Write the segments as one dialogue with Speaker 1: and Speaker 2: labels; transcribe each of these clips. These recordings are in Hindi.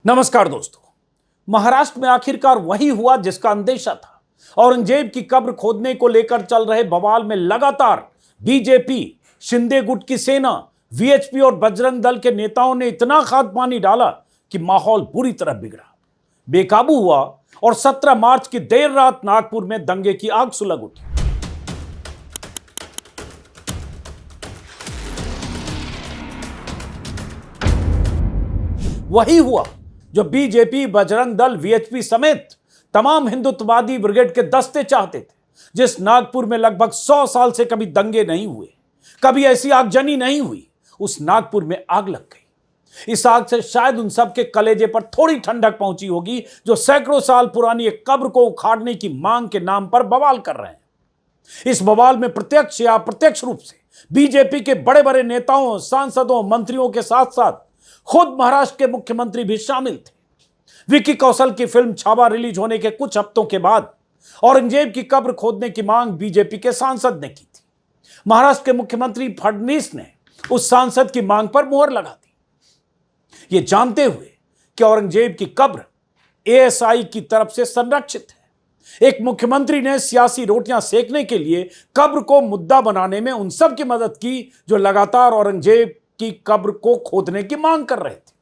Speaker 1: नमस्कार दोस्तों। महाराष्ट्र में आखिरकार वही हुआ जिसका अंदेशा था। औरंगजेब की कब्र खोदने को लेकर चल रहे बवाल में लगातार बीजेपी, शिंदे गुट की सेना, वीएचपी और बजरंग दल के नेताओं ने इतना खाद पानी डाला कि माहौल बुरी तरह बिगड़ा, बेकाबू हुआ और 17 मार्च की देर रात नागपुर में दंगे की आग सुलग उठी। वही हुआ जो बीजेपी, बजरंग दल, वीएचपी समेत तमाम हिंदुत्ववादी ब्रिगेड के दस्ते चाहते थे। जिस नागपुर में लगभग 100 साल से कभी दंगे नहीं हुए, कभी ऐसी आगजनी नहीं हुई, उस नागपुर में आग लग गई। इस आग से शायद उन सब के कलेजे पर थोड़ी ठंडक पहुंची होगी जो सैकड़ों साल पुरानी एक कब्र को उखाड़ने की मांग के नाम पर बवाल कर रहे हैं। इस बवाल में प्रत्यक्ष या अप्रत्यक्ष रूप से बीजेपी के बड़े बड़े नेताओं, सांसदों, मंत्रियों के साथ साथ खुद महाराष्ट्र के मुख्यमंत्री भी शामिल थे। विकी कौशल की फिल्म छावा रिलीज होने के कुछ हफ्तों के बाद औरंगजेब की कब्र खोदने की मांग बीजेपी के सांसद ने की थी। महाराष्ट्र के मुख्यमंत्री फडणवीस ने उस सांसद की मांग पर मुहर लगा दी, ये जानते हुए कि औरंगजेब की कब्र एएसआई की तरफ से संरक्षित है। एक मुख्यमंत्री ने सियासी रोटियां सेकने के लिए कब्र को मुद्दा बनाने में उन सब की मदद की जो लगातार औरंगजेब की कब्र को खोदने की मांग कर रहे थे।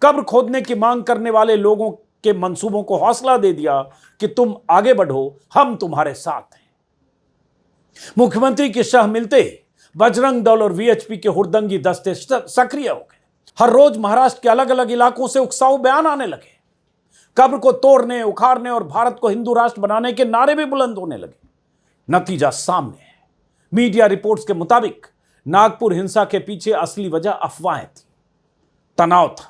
Speaker 1: कब्र खोदने की मांग करने वाले लोगों के मंसूबों को हौसला दे दिया कि तुम आगे बढ़ो, हम तुम्हारे साथ हैं। मुख्यमंत्री की शह मिलते ही बजरंग दल और वीएचपी के हुड़दंगी दस्ते सक्रिय हो गए। हर रोज महाराष्ट्र के अलग अलग इलाकों से उकसाऊ बयान आने लगे। कब्र को तोड़ने, उखाड़ने और भारत को हिंदू राष्ट्र बनाने के नारे भी बुलंद होने लगे। नतीजा सामने है। मीडिया रिपोर्ट्स के मुताबिक नागपुर हिंसा के पीछे असली वजह अफवाहें थी, तनाव था।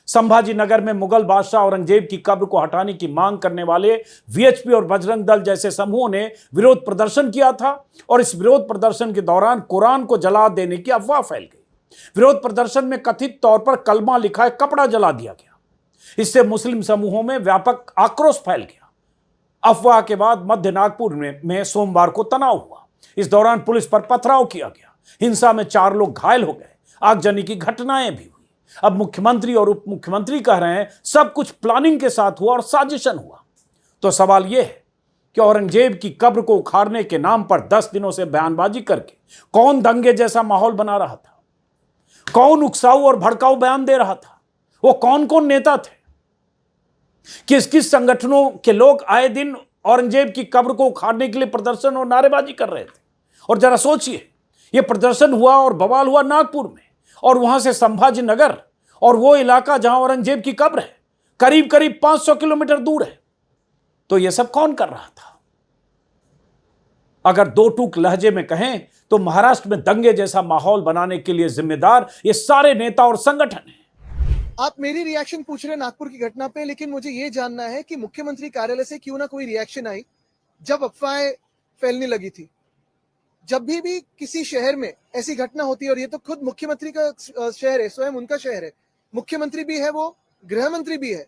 Speaker 1: संभाजी नगर में मुगल बादशाह औरंगजेब की कब्र को हटाने की मांग करने वाले वीएचपी और बजरंग दल जैसे समूहों ने विरोध प्रदर्शन किया था और इस विरोध प्रदर्शन के दौरान कुरान को जला देने की अफवाह फैल गई। विरोध प्रदर्शन में कथित तौर पर कलमा लिखा है कपड़ा जला दिया गया। इससे मुस्लिम समूहों में व्यापक आक्रोश फैल गया। अफवाह के बाद मध्य नागपुर में सोमवार को तनाव हुआ। इस दौरान पुलिस पर पथराव किया गया। हिंसा में 4 लोग घायल हो गए। आगजनी की घटनाएं भी हुई। अब मुख्यमंत्री और उप मुख्यमंत्री कह रहे हैं सब कुछ प्लानिंग के साथ हुआ और साजिशन हुआ। तो सवाल यह है कि औरंगजेब की कब्र को उखाड़ने के नाम पर 10 दिनों से बयानबाजी करके कौन दंगे जैसा माहौल बना रहा था? कौन उकसाऊ और भड़काऊ बयान दे रहा था? वो कौन कौन नेता थे? किस किस संगठनों के लोग आए दिन औरंगजेब की कब्र को उखाड़ने के लिए प्रदर्शन और नारेबाजी कर रहे थे? और जरा सोचिए, यह प्रदर्शन हुआ और बवाल हुआ नागपुर में, और वहां से संभाजी नगर और वो इलाका जहां औरंगजेब की कब्र है करीब करीब 500 किलोमीटर दूर है। तो यह सब कौन कर रहा था? अगर दो टूक लहजे में कहें तो महाराष्ट्र में दंगे जैसा माहौल बनाने के लिए जिम्मेदार ये सारे नेता और संगठन हैं।
Speaker 2: आप मेरी रिएक्शन पूछ रहे हैं नागपुर की घटना पे, लेकिन मुझे यह जानना है कि मुख्यमंत्री कार्यालय से क्यों ना कोई रिएक्शन आई जब अफवाहें फैलने लगी थी। जब भी किसी शहर में ऐसी घटना होती है, और ये तो खुद मुख्यमंत्री का शहर है, स्वयं उनका शहर है, मुख्यमंत्री भी है, वो गृह मंत्री भी है,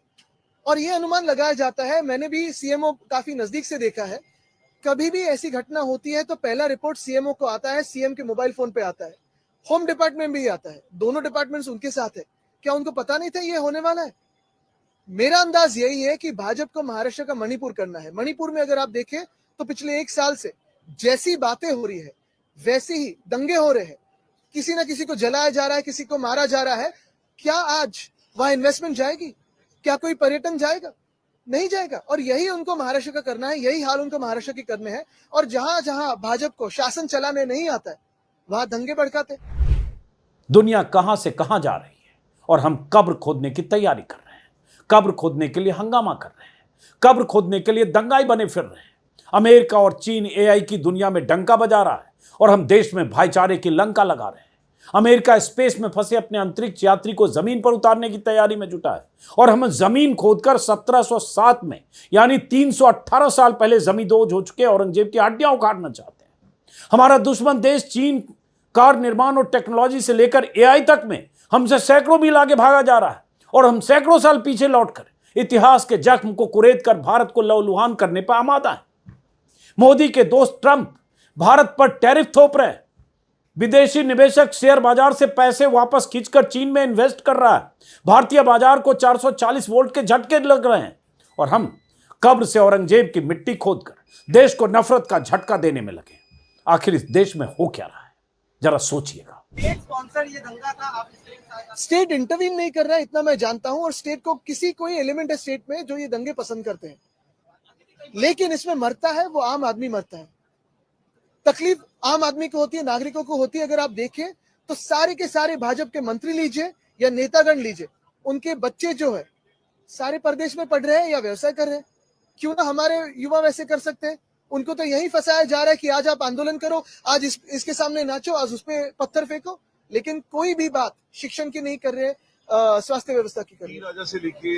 Speaker 2: और ये अनुमान लगाया जाता है, मैंने भी सीएमओ काफी नजदीक से देखा है, कभी भी ऐसी घटना होती है तो पहला रिपोर्ट सीएमओ को आता है, सीएम के मोबाइल फोन पे आता है, होम डिपार्टमेंट भी आता है, दोनों डिपार्टमेंट्स उनके साथ है। क्या उनको पता नहीं था ये होने वाला है? मेरा अंदाज यही है कि भाजपा को महाराष्ट्र का मणिपुर करना है। मणिपुर में अगर आप देखें तो पिछले 1 साल से जैसी बातें हो रही है वैसे ही दंगे हो रहे हैं। किसी ना किसी को जलाया जा रहा है, किसी को मारा जा रहा है। क्या आज वहां इन्वेस्टमेंट जाएगी? क्या कोई पर्यटन जाएगा? नहीं जाएगा। और यही उनको महाराष्ट्र का करना है, यही हाल उनको महाराष्ट्र के करने हैं। और जहां जहां भाजपा को शासन चलाने नहीं आता है वहां दंगे भड़काते।
Speaker 1: दुनिया कहां से कहां जा रही है और हम कब्र खोदने की तैयारी कर रहे हैं, कब्र खोदने के लिए हंगामा कर रहे हैं, कब्र खोदने के लिए दंगाई बने फिर रहे हैं। अमेरिका और चीन एआई की दुनिया में डंका बजा रहा है और हम देश में भाईचारे की लंका लगा रहे हैं। अमेरिका स्पेस में फंसे अपने अंतरिक्ष यात्री को जमीन पर उतारने की तैयारी में जुटा है और हम जमीन खोदकर 1707 में यानी 318 साल पहले जमींदोज हो चुके औरंगजेब की हड्डियां उखाड़ना चाहते हैं। हमारा दुश्मन देश चीन कार निर्माण और टेक्नोलॉजी से लेकर एआई तक में हमसे सैकड़ों मील आगे भागा जा रहा है और हम सैकड़ों साल पीछे लौटकर इतिहास के जख्म को कुरेद कर भारत को लहूलुहान करने पर आमादा है। मोदी के दोस्त ट्रंप भारत पर टैरिफ थोप रहे हैं। विदेशी निवेशक शेयर बाजार से पैसे वापस खींचकर चीन में इन्वेस्ट कर रहा है। भारतीय बाजार को 440 वोल्ट के झटके लग रहे हैं और हम कब्र से औरंगजेब की मिट्टी खोदकर देश को नफरत का झटका देने में लगे। आखिर इस देश में हो क्या रहा है, जरा सोचिएगा।
Speaker 3: स्पॉन्सर ये दंगा था, आप
Speaker 2: स्टेट इंटरवीन नहीं कर रहा है, इतना मैं जानता हूं। और स्टेट को कोई एलिमेंट है स्टेट में जो ये दंगे पसंद करते हैं, लेकिन इसमें मरता है वो आम आदमी मरता है। तकलीफ आम आदमी को होती है, नागरिकों को होती है। अगर आप देखें तो सारे के सारे भाजपा के मंत्री लीजिए या नेतागण लीजिए, उनके बच्चे जो है सारे परदेश में पढ़ रहे हैं या व्यवसाय कर रहे हैं। क्यों ना हमारे युवा वैसे कर सकते हैं? उनको तो यही फंसाया जा रहा है कि आज आप आंदोलन करो, आज इसके सामने नाचो, आज उस पे पत्थर फेंको, लेकिन कोई भी बात शिक्षण की नहीं कर रहे, स्वास्थ्य व्यवस्था की कर रहे।
Speaker 4: राजा से लेके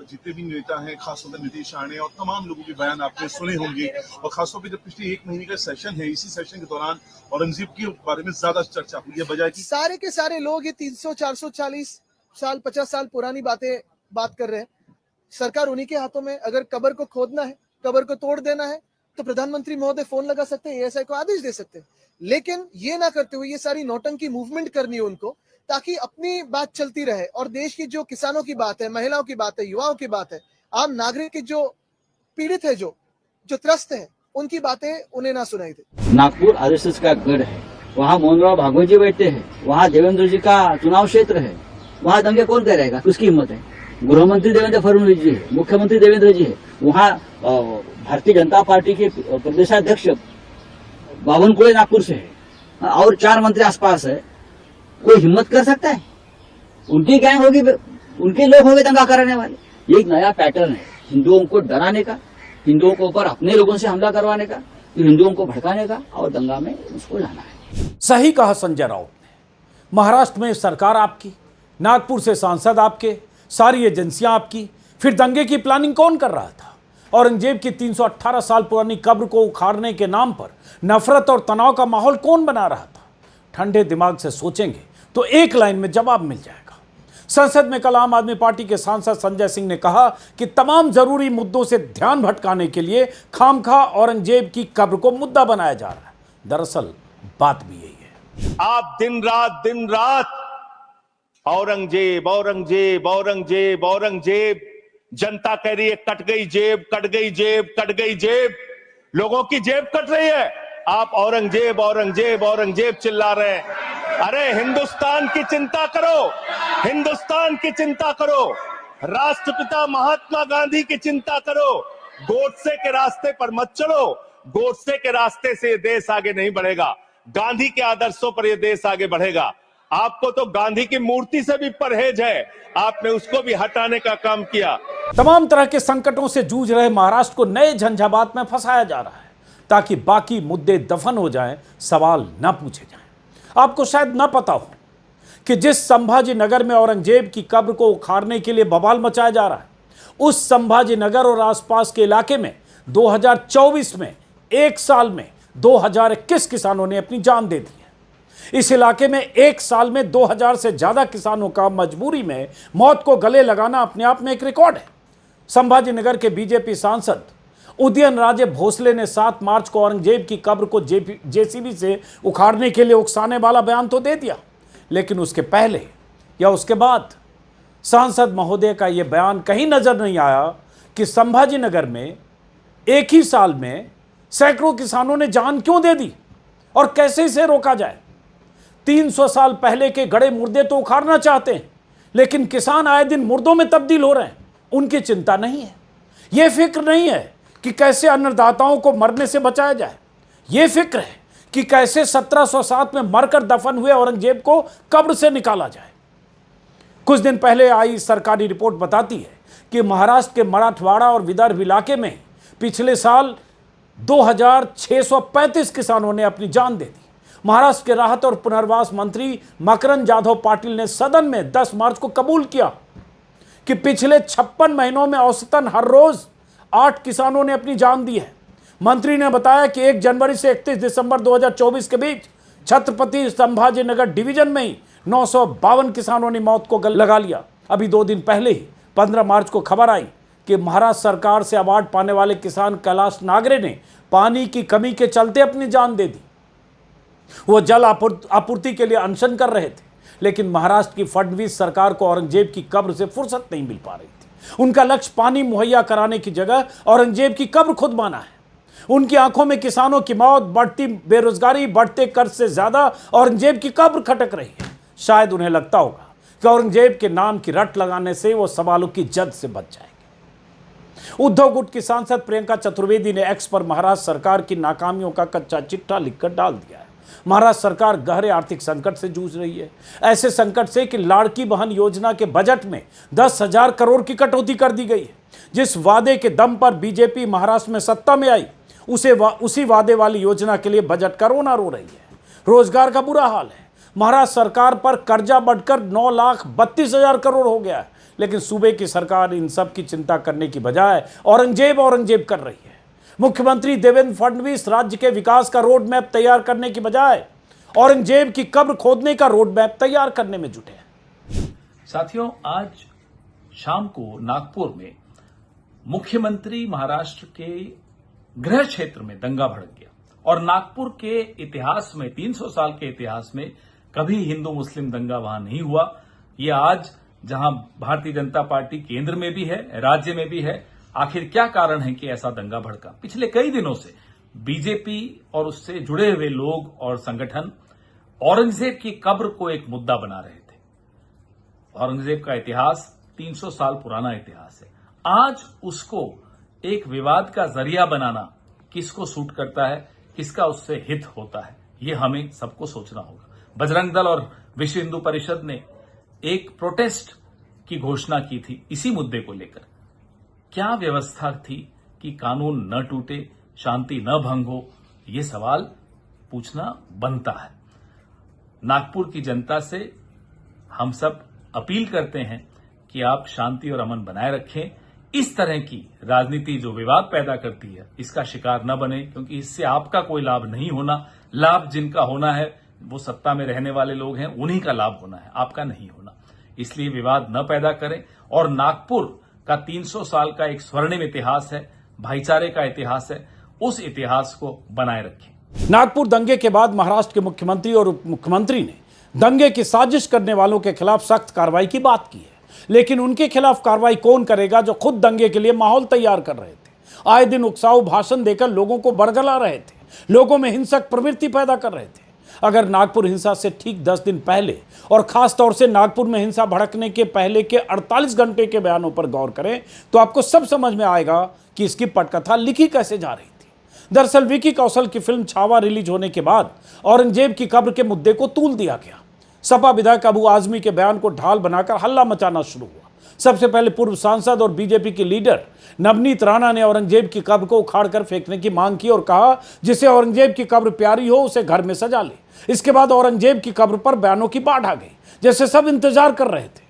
Speaker 4: जितने भी नेता हैं, खासतौर पर नीतीश राणे और तमाम लोगों के बयान आपने सुने होंगे। और खासतौर पर जब पिछले 1 महीने का सेशन है, इसी सेशन के दौरान औरंगजेब के बारे में ज्यादा चर्चा हुई है, बजाय कि
Speaker 2: सारे के सारे लोग ये 300, 440 साल, 50 साल पुरानी बात कर रहे हैं। सरकार उन्हीं के हाथों में। अगर कब्र को खोदना है, कब्र को तोड़ देना है, तो प्रधानमंत्री महोदय फोन लगा सकते हैं, एएसआई को आदेश दे सकते हैं। लेकिन ये ना करते हुए ये सारी नौटंकी मूवमेंट करनी है उनको, ताकि अपनी बात चलती रहे। और देश की जो किसानों की बात है, महिलाओं की बात है, युवाओं की बात है, आम नागरिक की जो पीड़ित है, जो त्रस्त है, उनकी बातें उन्हें ना सुनाई दे।
Speaker 5: नागपुर आरएसएस का गढ़ है, वहाँ मोहनराव भागवत जी बैठते हैं, वहाँ देवेंद्र जी का चुनाव क्षेत्र है, वहाँ दंगे कौन करेगा? उसकी हिम्मत है। गृह मंत्री देवेंद्र फडणवीस जी है, मुख्यमंत्री देवेंद्र जी है, वहाँ भारतीय जनता पार्टी के प्रदेशाध्यक्ष बावनकुळे नागपुर से है और 4 मंत्री आसपास है। कोई हिम्मत कर सकता है? उनकी गैंग होगी, उनके लोग होंगे दंगा कराने वाले। ये एक नया पैटर्न है हिंदुओं को डराने का, हिंदुओं के ऊपर अपने लोगों से हमला करवाने का, हिंदुओं को भड़काने का और दंगा में उसको लाना है।
Speaker 1: सही कहा संजय राउत ने। महाराष्ट्र में सरकार आपकी, नागपुर से सांसद आपके, सारी एजेंसियां आपकी, फिर दंगे की प्लानिंग कौन कर रहा था? औरंगजेब की 318 साल पुरानी कब्र को उखाड़ने के नाम पर नफरत और तनाव का माहौल कौन बना रहा था? ठंडे दिमाग से सोचेंगे तो एक लाइन में जवाब मिल जाएगा। संसद में कल आम आदमी पार्टी के सांसद संजय सिंह ने कहा कि तमाम जरूरी मुद्दों से ध्यान भटकाने के लिए खामखा औरंगजेब की कब्र को मुद्दा बनाया जा रहा है। दरअसल बात भी यही है।
Speaker 6: आप दिन रात औरंगजेब औरंगजेब औरंगजेब औरंगजेब, जनता कह रही है कट गई जेब, कट गई जेब, कट गई जेब, लोगों की जेब कट रही है, आप औरंगजेब औरंगजेब औरंगजेब चिल्ला रहे हैं। अरे हिंदुस्तान की चिंता करो, हिंदुस्तान की चिंता करो, राष्ट्रपिता महात्मा गांधी की चिंता करो। गोडसे के रास्ते पर मत चलो, गोडसे के रास्ते से ये देश आगे नहीं बढ़ेगा, गांधी के आदर्शों पर यह देश आगे बढ़ेगा। आपको तो गांधी की मूर्ति से भी परहेज है, आपने उसको भी हटाने का काम किया।
Speaker 1: तमाम तरह के संकटों से जूझ रहे महाराष्ट्र को नए झंझावात में फंसाया जा रहा है ताकि बाकी मुद्दे दफन हो जाएं, सवाल न पूछे जाएं। आपको शायद न पता हो कि जिस संभाजी नगर में औरंगजेब की कब्र को उखाड़ने के लिए बवाल मचाया जा रहा है, उस संभाजी नगर और आसपास के इलाके में 2024 में एक साल में 2021 किसानों ने अपनी जान दे दी है। इस इलाके में एक साल में 2000 से ज्यादा किसानों का मजबूरी में मौत को गले लगाना अपने आप में एक रिकॉर्ड है। संभाजी नगर के बीजेपी सांसद उदयन राजे भोसले ने 7 मार्च को औरंगजेब की कब्र को जेसीबी से उखाड़ने के लिए उकसाने वाला बयान तो दे दिया, लेकिन उसके पहले या उसके बाद सांसद महोदय का यह बयान कहीं नजर नहीं आया कि संभाजी नगर में एक ही साल में सैकड़ों किसानों ने जान क्यों दे दी और कैसे इसे रोका जाए। 300 साल पहले के गड़े मुर्दे तो उखाड़ना चाहते हैं, लेकिन किसान आए दिन मुर्दों में तब्दील हो रहे हैं। उनकी चिंता नहीं है, यह फिक्र नहीं है कि कैसे अन्नदाताओं को मरने से बचाया जाए। यह फिक्र है कि कैसे 1707 में मरकर दफन हुए औरंगजेब को कब्र से निकाला जाए। कुछ दिन पहले आई सरकारी रिपोर्ट बताती है कि महाराष्ट्र के मराठवाड़ा और विदर्भ इलाके में पिछले साल 2635 किसानों ने अपनी जान दे दी। महाराष्ट्र के राहत और पुनर्वास मंत्री मकरंद जाधव पाटिल ने सदन में 10 मार्च को कबूल किया कि पिछले 56 महीनों में औसतन हर रोज 8 किसानों ने अपनी जान दी है। मंत्री ने बताया कि 1 जनवरी से 31 दिसंबर 2024 के बीच छत्रपति संभाजी नगर डिवीजन में ही 952 किसानों ने मौत को गले लगा लिया। अभी 2 दिन पहले ही 15 मार्च को खबर आई कि महाराष्ट्र सरकार से अवार्ड पाने वाले किसान कैलाश नागरे ने पानी की कमी के चलते अपनी जान दे दी। वो जल आपूर्ति के लिए अनशन कर रहे थे, लेकिन महाराष्ट्र की फडणवीस सरकार को औरंगजेब की कब्र से फुर्सत नहीं मिल पा रही थी। उनका लक्ष्य पानी मुहैया कराने की जगह औरंगजेब की कब्र खुदवाना है। उनकी आंखों में किसानों की मौत, बढ़ती बेरोजगारी, बढ़ते कर्ज से ज्यादा औरंगजेब की कब्र खटक रही है। शायद उन्हें लगता होगा कि औरंगजेब के नाम की रट लगाने से वो सवालों की जद से बच जाएंगे। उद्धव गुट की सांसद प्रियंका चतुर्वेदी ने एक्स पर महाराष्ट्र सरकार की नाकामियों का कच्चा चिट्ठा लिखकर डाल दिया है। महाराष्ट्र सरकार गहरे आर्थिक संकट से जूझ रही है, ऐसे संकट से कि लाड़की बहन योजना के बजट में 10,000 करोड़ की कटौती कर दी गई है। जिस वादे के दम पर बीजेपी महाराष्ट्र में सत्ता में आई, उसी वादे वाली योजना के लिए बजट का रोना रो रही है। रोजगार का बुरा हाल है। महाराष्ट्र सरकार पर कर्जा बढ़कर 9,32,000 करोड़ हो गया है, लेकिन सूबे की सरकार इन सब की चिंता करने की बजाय औरंगजेब कर रही है। मुख्यमंत्री देवेंद्र फडणवीस राज्य के विकास का रोड मैप तैयार करने की बजाय औरंगजेब की कब्र खोदने का रोड मैप तैयार करने में जुटे हैं।
Speaker 7: साथियों, आज शाम को नागपुर में मुख्यमंत्री महाराष्ट्र के गृह क्षेत्र में दंगा भड़क गया और नागपुर के इतिहास में, 300 साल के इतिहास में कभी हिंदू मुस्लिम दंगा वहां नहीं हुआ। ये आज जहां भारतीय जनता पार्टी केंद्र में भी है, राज्य में भी है, आखिर क्या कारण है कि ऐसा दंगा भड़का? पिछले कई दिनों से बीजेपी और उससे जुड़े हुए लोग और संगठन औरंगजेब की कब्र को एक मुद्दा बना रहे थे। औरंगजेब का इतिहास 300 साल पुराना इतिहास है। आज उसको एक विवाद का जरिया बनाना किसको सूट करता है, किसका उससे हित होता है, ये हमें सबको सोचना होगा। बजरंग दल और विश्व हिंदू परिषद ने एक प्रोटेस्ट की घोषणा की थी इसी मुद्दे को लेकर। क्या व्यवस्था थी कि कानून न टूटे, शांति न भंग हो, ये सवाल पूछना बनता है। नागपुर की जनता से हम सब अपील करते हैं कि आप शांति और अमन बनाए रखें। इस तरह की राजनीति जो विवाद पैदा करती है, इसका शिकार न बने, क्योंकि इससे आपका कोई लाभ नहीं होना। लाभ जिनका होना है वो सत्ता में रहने वाले लोग हैं, उन्हीं का लाभ होना है, आपका नहीं होना। इसलिए विवाद न पैदा करें और नागपुर का 300 साल का एक स्वर्णिम इतिहास है, भाईचारे का इतिहास है, उस इतिहास को बनाए रखें।
Speaker 1: नागपुर दंगे के बाद महाराष्ट्र के मुख्यमंत्री और उप मुख्यमंत्री ने दंगे की साजिश करने वालों के खिलाफ सख्त कार्रवाई की बात की है, लेकिन उनके खिलाफ कार्रवाई कौन करेगा जो खुद दंगे के लिए माहौल तैयार कर रहे थे, आए दिन उकसाऊ भाषण देकर लोगों को बरगला रहे थे, लोगों में हिंसक प्रवृत्ति पैदा कर रहे थे। अगर नागपुर हिंसा से ठीक 10 दिन पहले और खास तौर से नागपुर में हिंसा भड़कने के पहले के 48 घंटे के बयानों पर गौर करें तो आपको सब समझ में आएगा कि इसकी पटकथा लिखी कैसे जा रही थी। दरअसल विकी कौशल की फिल्म छावा रिलीज होने के बाद औरंगजेब की कब्र के मुद्दे को तूल दिया गया। सपा विधायक अबू आजमी के बयान को ढाल बनाकर हल्ला मचाना शुरू हुआ। सबसे पहले पूर्व सांसद और बीजेपी के लीडर नवनीत राणा ने औरंगजेब की कब्र को उखाड़कर फेंकने की मांग की और कहा, जिसे औरंगजेब की कब्र प्यारी हो उसे घर में सजा ले। इसके बाद औरंगजेब की कब्र पर बयानों की बाढ़ आ गई, जैसे सब इंतजार कर रहे थे।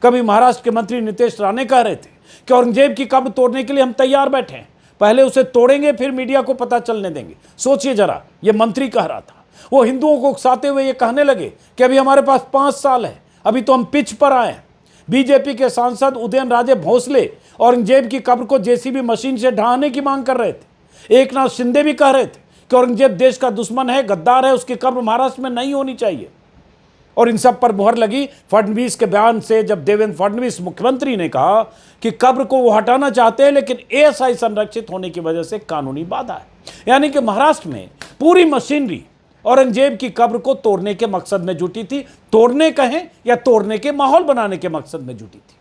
Speaker 1: कभी महाराष्ट्र के मंत्री नितेश राणे कह रहे थे कि औरंगजेब की कब्र तोड़ने के लिए हम तैयार बैठे हैं, पहले उसे तोड़ेंगे फिर मीडिया को पता चलने देंगे। सोचिए जरा, यह मंत्री कह रहा था। वो हिंदुओं को उकसाते हुए ये कहने लगे कि अभी हमारे पास 5 साल है, अभी तो हम पिच पर आए हैं। बीजेपी के सांसद उदयनराजे भोसले औरंगजेब की कब्र को जेसीबी मशीन से ढहाने की मांग कर रहे थे। एकनाथ शिंदे भी कह रहे थे कि औरंगजेब देश का दुश्मन है, गद्दार है, उसकी कब्र महाराष्ट्र में नहीं होनी चाहिए। और इन सब पर मुहर लगी फडणवीस के बयान से, जब देवेंद्र फडणवीस मुख्यमंत्री ने कहा कि कब्र को वो हटाना चाहते हैं, लेकिन एएसआई संरक्षित होने की वजह से कानूनी बाधा है। यानी कि महाराष्ट्र में पूरी मशीनरी औरंगजेब की कब्र को तोड़ने के मकसद में जुटी थी। तोड़ने कहें या तोड़ने के माहौल बनाने के मकसद में जुटी थी।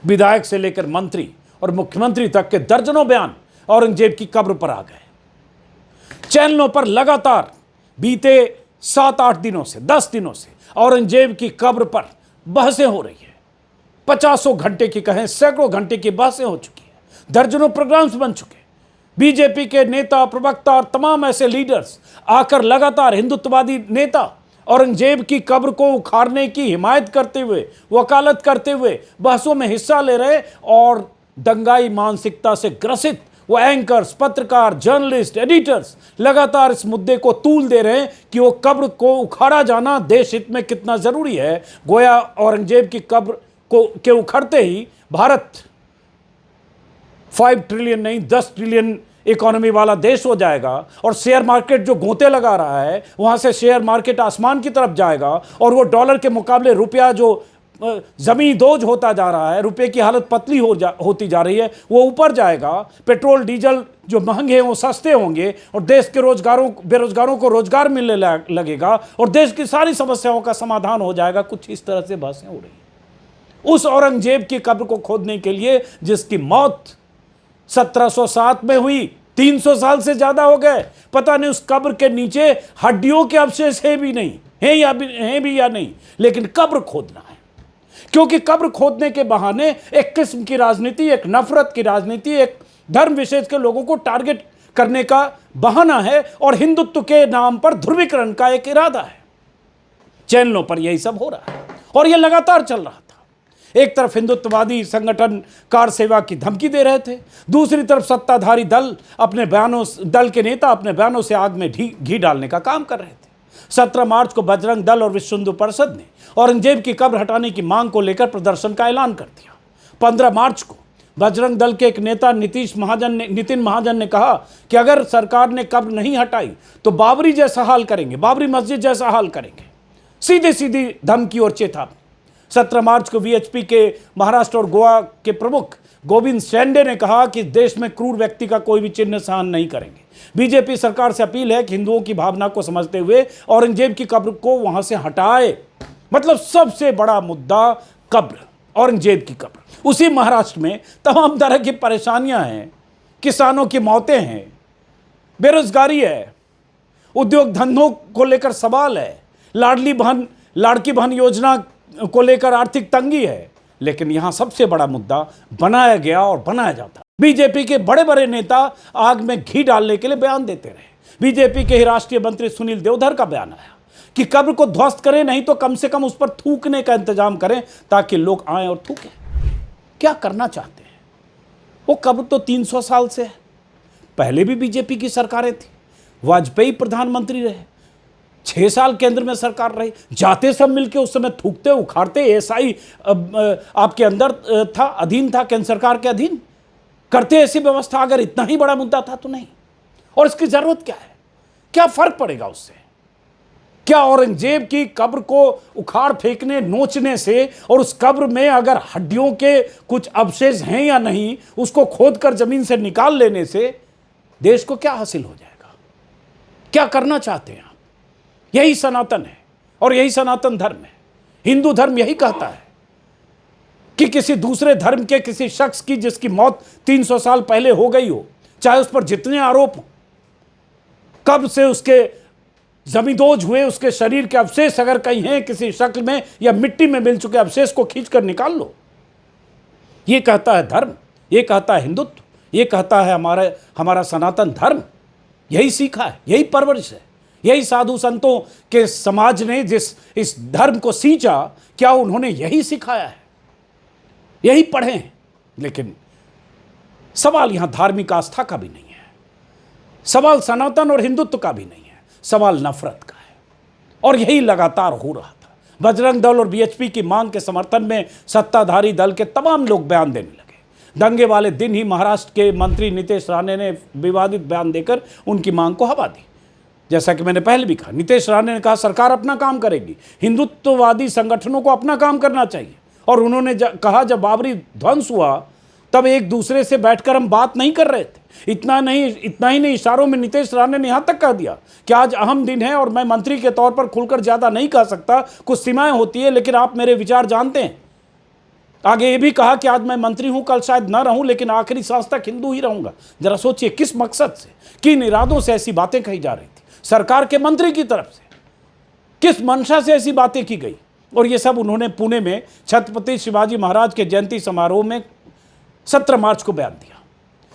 Speaker 1: विधायक से लेकर मंत्री और मुख्यमंत्री तक के दर्जनों बयान औरंगजेब की कब्र पर आ गए। चैनलों पर लगातार बीते 7-8 दिनों से, 10 दिनों से औरंगजेब की कब्र पर बहसें हो रही है। 50 घंटे की कहें, सैकड़ों घंटे की बहसें हो चुकी है। दर्जनों प्रोग्राम्स बन चुके। बीजेपी के नेता, प्रवक्ता और तमाम ऐसे लीडर्स आकर लगातार हिंदुत्ववादी नेता औरंगजेब की कब्र को उखाड़ने की हिमायत करते हुए, वकालत करते हुए बहसों में हिस्सा ले रहे और दंगाई मानसिकता से ग्रसित वो एंकर्स, पत्रकार, जर्नलिस्ट, एडिटर्स लगातार इस मुद्दे को तूल दे रहे हैं कि वो कब्र को उखाड़ा जाना देश हित में कितना जरूरी है। गोया औरंगजेब की कब्र के उखड़ते ही भारत 5 ट्रिलियन नहीं 10 ट्रिलियन इकोनॉमी वाला देश हो जाएगा और शेयर मार्केट जो गोते लगा रहा है वहां से शेयर मार्केट आसमान की तरफ जाएगा और वो डॉलर के मुकाबले रुपया जो जमींदोज होता जा रहा है, रुपए की हालत पतली होती जा रही है, वो ऊपर जाएगा। पेट्रोल डीजल जो महंगे हैं वो सस्ते होंगे और देश के बेरोजगारों को रोजगार मिलने लगेगा और देश की सारी समस्याओं का समाधान हो जाएगा। कुछ इस तरह से बातें हो रही हैं। उस औरंगजेब की कब्र को खोदने के लिए जिसकी मौत 1707 में हुई, 300 साल से ज्यादा हो गए, पता नहीं उस कब्र के नीचे हड्डियों के अवशेष है भी नहीं, है भी या नहीं, लेकिन कब्र खोदना है। क्योंकि कब्र खोदने के बहाने एक किस्म की राजनीति, एक नफरत की राजनीति, एक धर्म विशेष के लोगों को टारगेट करने का बहाना है और हिंदुत्व के नाम पर ध्रुवीकरण का एक इरादा है। चैनलों पर यही सब हो रहा है और यह लगातार चल रहा था। एक तरफ हिंदुत्ववादी संगठन कार सेवा की धमकी दे रहे थे, दूसरी तरफ सत्ताधारी दल के नेता अपने बयानों से आग में घी डालने का काम कर रहे थे। 17 मार्च को बजरंग दल और विश्व हिंदू परिषद ने औरंगजेब की कब्र हटाने की मांग को लेकर प्रदर्शन का ऐलान कर दिया। 15 मार्च को बजरंग दल के एक नेता नितिन महाजन ने कहा कि अगर सरकार ने कब्र नहीं हटाई तो बाबरी जैसा हाल करेंगे, बाबरी मस्जिद जैसा हाल करेंगे। सीधी सीधी धमकी और चेतावनी। 17 मार्च को वीएचपी के महाराष्ट्र और गोवा के प्रमुख गोविंद शेंडे ने कहा कि देश में क्रूर व्यक्ति का कोई भी चिन्ह सहन नहीं करेंगे। बीजेपी सरकार से अपील है कि हिंदुओं की भावना को समझते हुए औरंगजेब की कब्र को वहां से हटाए। मतलब सबसे बड़ा मुद्दा कब्र, औरंगजेब की कब्र। उसी महाराष्ट्र में तमाम तरह की परेशानियां हैं, किसानों की मौतें हैं, बेरोजगारी है, उद्योग धंधों को लेकर सवाल है, लाड़की बहन योजना को लेकर आर्थिक तंगी है। लेकिन यहां सबसे बड़ा मुद्दा बनाया गया और बनाया जाता। बीजेपी के बड़े बड़े नेता आग में घी डालने के लिए बयान देते रहे। बीजेपी के ही राष्ट्रीय मंत्री सुनील देवधर का बयान आया कि कब्र को ध्वस्त करें, नहीं तो कम से कम उस पर थूकने का इंतजाम करें ताकि लोग आए और थूकें। क्या करना चाहते हैं? वो कब्र तो 300 साल से है। पहले भी बीजेपी की सरकारें थी, वाजपेयी प्रधानमंत्री रहे, 6 साल केंद्र में सरकार रही, जाते सब मिलके उस समय थूकते उखाड़ते। एएसआई आपके अंदर था, अधीन था, केंद्र सरकार के अधीन, करते ऐसी व्यवस्था। अगर इतना ही बड़ा मुद्दा था तो नहीं। और इसकी जरूरत क्या है? क्या फर्क पड़ेगा उससे? क्या औरंगजेब की कब्र को उखाड़ फेंकने, नोचने से और उस कब्र में अगर हड्डियों के कुछ अवशेष हैं या नहीं, उसको खोदकर जमीन से निकाल लेने से देश को क्या हासिल हो जाएगा? क्या करना चाहते हैं आप? यही सनातन है और यही सनातन धर्म है। हिंदू धर्म यही कहता है कि किसी दूसरे धर्म के किसी शख्स की जिसकी मौत 300 साल पहले हो गई हो, चाहे उस पर जितने आरोप हो, कब्र से उसके जमींदोज हुए उसके शरीर के अवशेष अगर कहीं हैं किसी शक्ल में या मिट्टी में मिल चुके अवशेष को खींचकर निकाल लो। ये कहता है धर्म, ये कहता है हिंदुत्व, ये कहता है हमारा सनातन धर्म। यही सीखा है, यही परवरिश है, यही साधु संतों के समाज ने जिस इस धर्म को सींचा, क्या उन्होंने यही सिखाया है, यही पढ़े हैं? लेकिन सवाल यहां धार्मिक आस्था का भी नहीं है, सवाल सनातन और हिंदुत्व का भी नहीं है, सवाल नफरत का है। और यही लगातार हो रहा था। बजरंग दल और बीएचपी की मांग के समर्थन में सत्ताधारी दल के तमाम लोग बयान देने लगे। दंगे वाले दिन ही महाराष्ट्र के मंत्री नीतीश राणे ने विवादित बयान देकर उनकी मांग को हवा दी। जैसा कि मैंने पहले भी कहा, नीतीश राणे ने कहा सरकार अपना काम करेगी, हिंदुत्ववादी संगठनों को अपना काम करना चाहिए। और उन्होंने कहा जब बाबरी ध्वंस हुआ तब एक दूसरे से बैठकर हम बात नहीं कर रहे थे। इतना ही नहीं, इशारों में नीतीश राणे ने यहां तक कह दिया कि आज अहम दिन है और मैं मंत्री के तौर पर खुलकर ज्यादा नहीं कह सकता, कुछ सीमाएं होती है, लेकिन आप मेरे विचार जानते हैं। आगे ये भी कहा कि आज मैं मंत्री हूं, कल शायद ना रहूं, लेकिन आखिरी सांस तक हिंदू ही रहूंगा। जरा सोचिए किस मकसद से, किन इरादों से ऐसी बातें कही जा रही थी सरकार के मंत्री की तरफ से, किस मंशा से ऐसी बातें की गई। और ये सब उन्होंने पुणे में छत्रपति शिवाजी महाराज के जयंती समारोह में 17 मार्च को बयान दिया।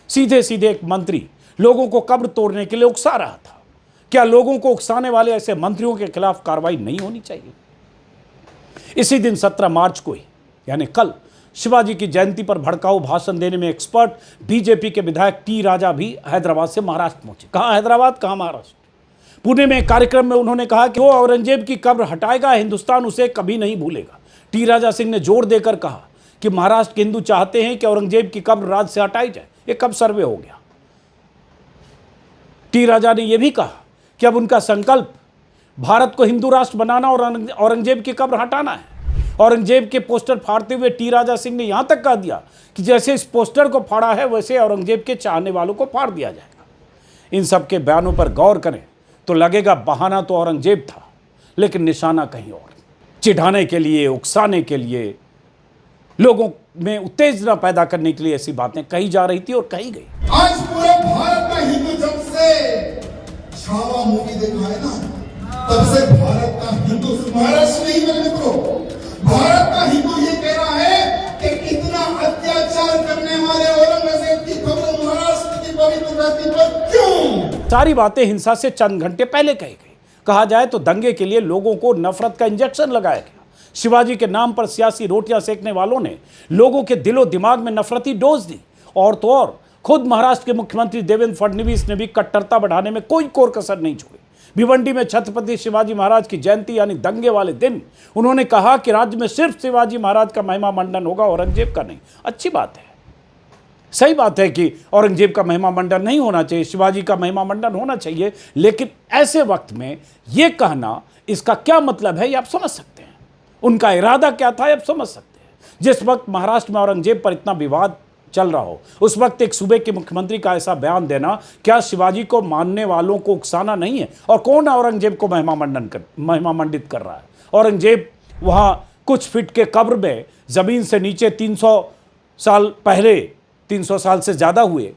Speaker 1: सीधे सीधे एक मंत्री लोगों को कब्र तोड़ने के लिए उकसा रहा था। क्या लोगों को उकसाने वाले ऐसे मंत्रियों के खिलाफ कार्रवाई नहीं होनी चाहिए? इसी दिन 17 मार्च को ही, यानी कल, शिवाजी की जयंती पर भड़काऊ भाषण देने में एक्सपर्ट बीजेपी के विधायक टी राजा भी हैदराबाद से महाराष्ट्र पहुंचे। कहां हैदराबाद, कहां महाराष्ट्र। पुणे में एक कार्यक्रम में उन्होंने कहा कि वो औरंगजेब की कब्र हटाएगा, हिंदुस्तान उसे कभी नहीं भूलेगा। टी राजा सिंह ने जोर देकर कहा कि महाराष्ट्र के हिंदू चाहते हैं कि औरंगजेब की कब्र राज्य से हटाई जाए। ये कब सर्वे हो गया? टी राजा ने यह भी कहा कि अब उनका संकल्प भारत को हिंदू राष्ट्र बनाना और औरंगजेब की कब्र हटाना है। औरंगजेब के पोस्टर फाड़ते हुए टी राजा सिंह ने यहां तक कह दिया कि जैसे इस पोस्टर को फाड़ा है वैसे औरंगजेब के चाहने वालों को फाड़ दिया जाएगा। इन सब के बयानों पर गौर करें तो लगेगा बहाना तो औरंगजेब था, लेकिन निशाना कहीं और। चिढ़ाने के लिए, उकसाने के लिए, लोगों में उत्तेजना पैदा करने के लिए ऐसी बातें कही जा रही थी और कही गई।
Speaker 8: आज पूरे भारत का हिंदू जब से छावा मूवी देखा है ना, तब से भारत का हिंदू, महाराष्ट्र नहीं मेरे मित्रों, भारत का हिंदू ये कह रहा है कि इतना अत्याचार करने वाले औरंगजेब की खबर महाराष्ट्र की पवित्र धरती पर क्यों?
Speaker 1: सारी बातें हिंसा से चंद घंटे पहले कही गई। कहा जाए तो दंगे के लिए लोगों को नफरत का इंजेक्शन लगाया गया। शिवाजी के नाम पर सियासी रोटियां सेकने वालों ने लोगों के दिलो दिमाग में नफरती डोज दी। और तो और खुद महाराष्ट्र के मुख्यमंत्री देवेंद्र फडणवीस ने भी कट्टरता बढ़ाने में कोई कोर कसर नहीं छोड़ी। भिवंडी में छत्रपति शिवाजी महाराज की जयंती यानी दंगे वाले दिन उन्होंने कहा कि राज्य में सिर्फ शिवाजी महाराज का महिमा मंडन होगा, औरंगजेब का नहीं। अच्छी बात है, सही बात है कि औरंगजेब का महिमा मंडन नहीं होना चाहिए, शिवाजी का महिमा मंडन होना चाहिए। लेकिन ऐसे वक्त में यह कहना, इसका क्या मतलब है, ये आप समझ सकते हैं। उनका इरादा क्या था, आप समझ सकते हैं। जिस वक्त महाराष्ट्र में औरंगजेब पर इतना विवाद चल रहा हो, उस वक्त एक सूबे के मुख्यमंत्री का ऐसा बयान देना क्या शिवाजी को मानने वालों को उकसाना नहीं है? और कौन औरंगजेब को महिमा मंडित कर रहा है? औरंगजेब वहां कुछ फीट के कब्र में जमीन से नीचे 300 साल पहले, 300 साल से ज़्यादा हुए,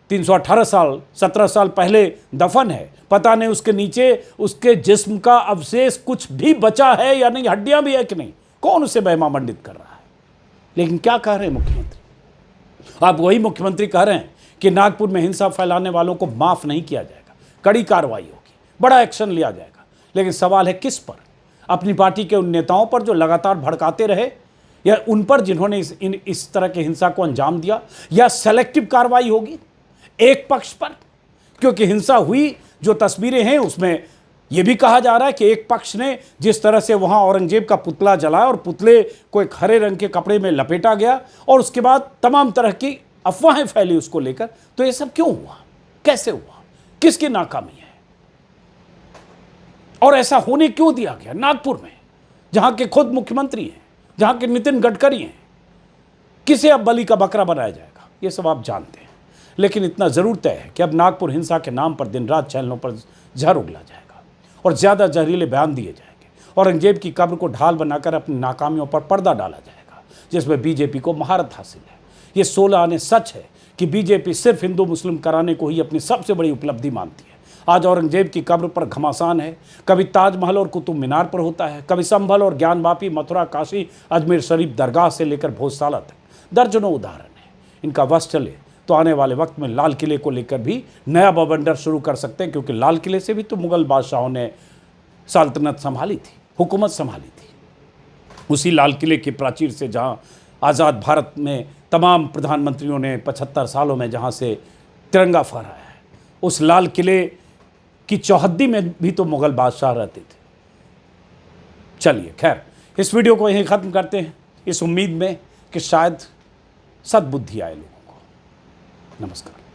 Speaker 1: 318 साल, 17 साल पहले दफन है। पता नहीं उसके नीचे उसके जिस्म का अवशेष कुछ भी बचा है या नहीं, हड्डियां भी है कि नहीं, कौन उसे महिमा मंडित कर रहा है? लेकिन क्या कह रहे हैं मुख्यमंत्री? आप वही मुख्यमंत्री कह रहे हैं कि नागपुर में हिंसा फैलाने वालों को माफ नहीं किया जाएगा, कड़ी कार्रवाई होगी, बड़ा एक्शन लिया जाएगा। लेकिन सवाल है किस पर? अपनी पार्टी के उन नेताओं पर जो लगातार भड़काते रहे, या उन पर जिन्होंने इस तरह के हिंसा को अंजाम दिया, या सेलेक्टिव कार्रवाई होगी एक पक्ष पर? क्योंकि हिंसा हुई, जो तस्वीरें हैं उसमें यह भी कहा जा रहा है कि एक पक्ष ने जिस तरह से वहां औरंगजेब का पुतला जलाया और पुतले को एक हरे रंग के कपड़े में लपेटा गया और उसके बाद तमाम तरह की अफवाहें फैली उसको लेकर, तो ये सब क्यों हुआ, कैसे हुआ, किसकी नाकामी है और ऐसा होने क्यों दिया गया? नागपुर में जहां के खुद मुख्यमंत्री हैं, जहां के नितिन गडकरी हैं, किसे अब बलि का बकरा बनाया जाएगा? ये सब आप जानते हैं। लेकिन इतना जरूर तय है कि अब नागपुर हिंसा के नाम पर दिन रात चैनलों पर जहर उगला जाएगा और ज़्यादा जहरीले बयान दिए जाएंगे। औरंगजेब की कब्र को ढाल बनाकर अपनी नाकामियों पर पर्दा डाला जाएगा, जिसमें बीजेपी को महारत हासिल है। ये 16 आने सच है कि बीजेपी सिर्फ हिंदू मुस्लिम कराने को ही अपनी सबसे बड़ी उपलब्धि मानती है। आज औरंगजेब की कब्र पर घमासान है, कभी ताजमहल और कुतुब मीनार पर होता है, कभी संभल और ज्ञानवापी, मथुरा, काशी, अजमेर शरीफ दरगाह से लेकर भोजशाला तक दर्जनों उदाहरण है। इनका वश चले तो आने वाले वक्त में लाल किले को लेकर भी नया बवंडर शुरू कर सकते हैं, क्योंकि लाल किले से भी तो मुगल बादशाहों ने सल्तनत संभाली थी, हुकूमत संभाली थी। उसी लाल किले के प्राचीर से जहां आज़ाद भारत में तमाम प्रधानमंत्रियों ने 75 सालों में जहां से तिरंगा फहराया है, उस लाल किले की चौहद्दी में भी तो मुगल बादशाह रहते थे। चलिए खैर, इस वीडियो को यहीं ख़त्म करते हैं, इस उम्मीद में कि शायद सद्बुद्धि आए लोगों को। नमस्कार।